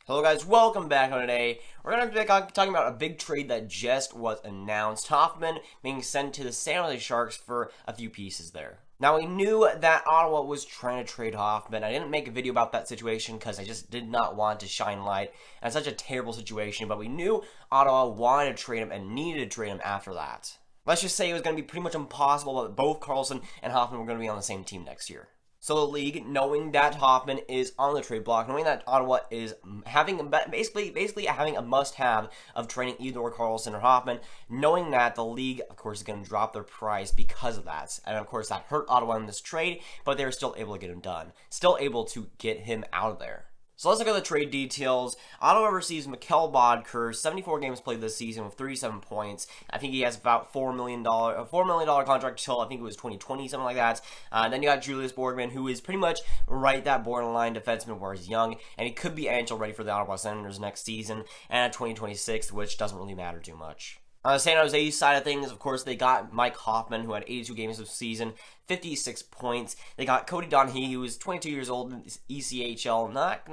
Hello guys, welcome back on today. We're going to be talking about a big trade that just was announced. Hoffman being sent to the San Jose Sharks for a few pieces there. Now, we knew that Ottawa was trying to trade Hoffman. I didn't make a video about that situation because I just did not want to shine light on such a terrible situation, but we knew Ottawa wanted to trade him and needed to trade him after that. Let's just say it was going to be pretty much impossible that both Karlsson and Hoffman were going to be on the same team next year. So the league, knowing that Hoffman is on the trade block, knowing that Ottawa is basically having a must-have of trading either Karlsson or Hoffman, knowing that the league, of course, is going to drop their price because of that. And, of course, that hurt Ottawa in this trade, but they were still able to get him done. Still able to get him out of there. So let's look at the trade details. Ottawa receives Boedker, 74 games played this season with 37 points. I think he has about $4 million contract till I think it was 2020, something like that. Then you got Julius Bergman, who is pretty much right that borderline defenseman where he's young, and he could be NHL ready for the Ottawa Senators next season and at 2026, which doesn't really matter too much. On the San Jose side of things, of course, they got Mike Hoffman, who had 82 games this season, 56 points. They got Cody Donahue, who is 22 years old in ECHL, not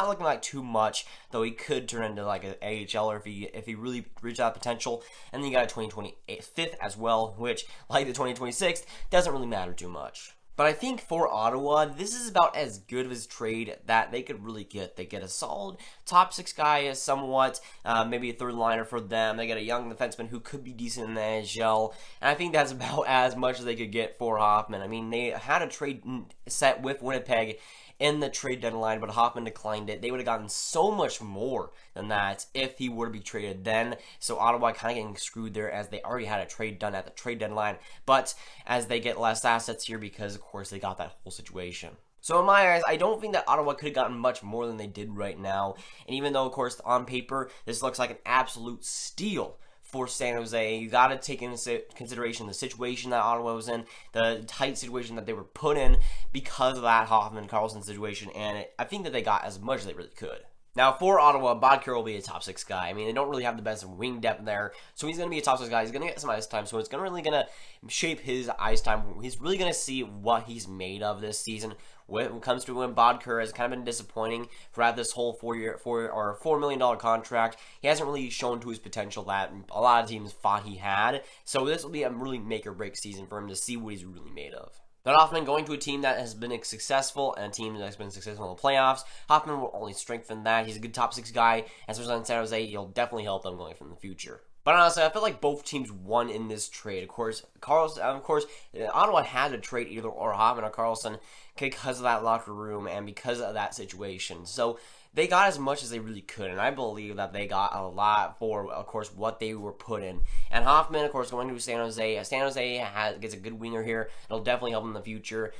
looking like too much, though he could turn into like an AHLer if he really reached that potential. And then you got a 2025th as well, which, like the 2026, doesn't really matter too much. But I think for Ottawa, this is about as good of a trade that they could really get. They get a solid top six guy, somewhat, maybe a third liner for them. They get a young defenseman who could be decent in the NHL. And I think that's about as much as they could get for Hoffman. I mean, they had a trade set with Winnipeg in the trade deadline, but Hoffman declined it. They would have gotten so much more than that if he were to be traded then. So Ottawa kind of getting screwed there as they already had a trade done at the trade deadline, but as they get less assets here because, of course, they got that whole situation. So in my eyes, I don't think that Ottawa could have gotten much more than they did right now. And even though, of course, on paper, this looks like an absolute steal for San Jose, you got to take into consideration the situation that Ottawa was in, the tight situation that they were put in because of that Hoffman-Karlsson situation, and I think that they got as much as they really could. Now, for Ottawa, Boedker will be a top six guy. I mean, they don't really have the best wing depth there, so he's going to be a top six guy. He's going to get some ice time, so it's really going to shape his ice time. He's really going to see what he's made of this season. When it comes to when Boedker has kind of been disappointing throughout this whole $4 million contract, he hasn't really shown to his potential that a lot of teams thought he had. So this will be a really make or break season for him to see what he's really made of. But Hoffman going to a team that has been successful and a team that has been successful in the playoffs, Hoffman will only strengthen that. He's a good top six guy, and especially in San Jose, he'll definitely help them going from the future. But honestly, I feel like both teams won in this trade. Of course, Ottawa had to trade either or Hoffman or Karlsson because of that locker room and because of that situation. So they got as much as they really could, and I believe that they got a lot for, of course, what they were put in. And Hoffman, of course, going to San Jose. San Jose gets a good winger here. It'll definitely help in the future.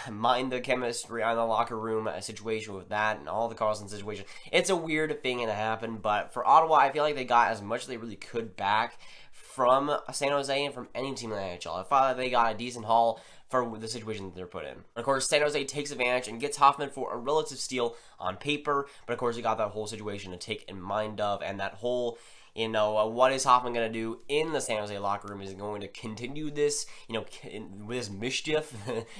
Mind the chemistry on the locker room situation with that and all the Karlsson situation. It's a weird thing to happen, but for Ottawa, I feel like they got as much as they really could back from San Jose and from any team in the NHL. I thought that they got a decent haul for the situation that they're put in. Of course, San Jose takes advantage and gets Hoffman for a relative steal on paper, but of course, you got that whole situation to take in mind of, and that whole, what is Hoffman going to do in the San Jose locker room? Is he going to continue this, with this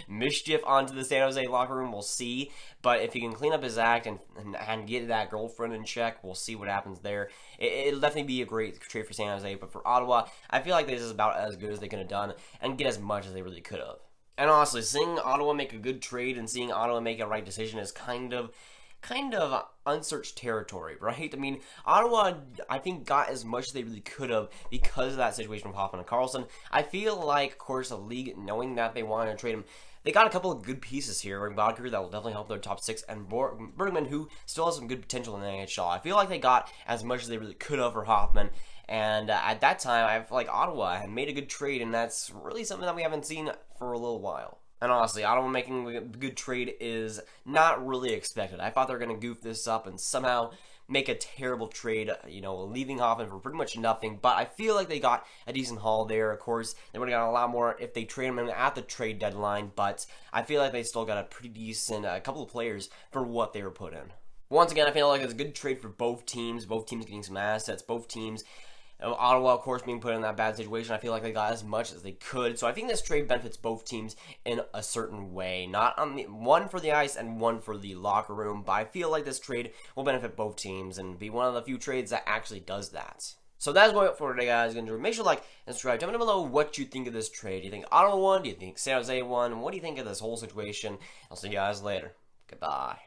mischief onto the San Jose locker room? We'll see. But if he can clean up his act and get that girlfriend in check, we'll see what happens there. It'll definitely be a great trade for San Jose. But for Ottawa, I feel like this is about as good as they could have done and get as much as they really could have. And honestly, seeing Ottawa make a good trade and seeing Ottawa make a right decision is kind of unsearched territory, right? I mean, Ottawa, I think, got as much as they really could have because of that situation with Hoffman and Karlsson. I feel like, of course, the league, knowing that they wanted to trade him, they got a couple of good pieces here. Boedker, that will definitely help their top six, and Bergman, who still has some good potential in the NHL. I feel like they got as much as they really could have for Hoffman. And at that time, I feel like Ottawa had made a good trade, and that's really something that we haven't seen for a little while. And honestly, Ottawa making a good trade is not really expected. I thought they were going to goof this up and somehow make a terrible trade, leaving Hoffman for pretty much nothing. But I feel like they got a decent haul there. Of course, they would have got a lot more if they traded him at the trade deadline. But I feel like they still got a pretty decent couple of players for what they were put in. Once again, I feel like it's a good trade for both teams. Both teams getting some assets. Both teams Ottawa, of course, being put in that bad situation, I feel like they got as much as they could. So I think this trade benefits both teams in a certain way. Not on the one for the ice and one for the locker room, but I feel like this trade will benefit both teams and be one of the few trades that actually does that. So that's what for today, guys. Make sure to like and subscribe. Tell me down below what you think of this trade. Do you think Ottawa won? Do you think San Jose won? What do you think of this whole situation? I'll see you guys later. Goodbye.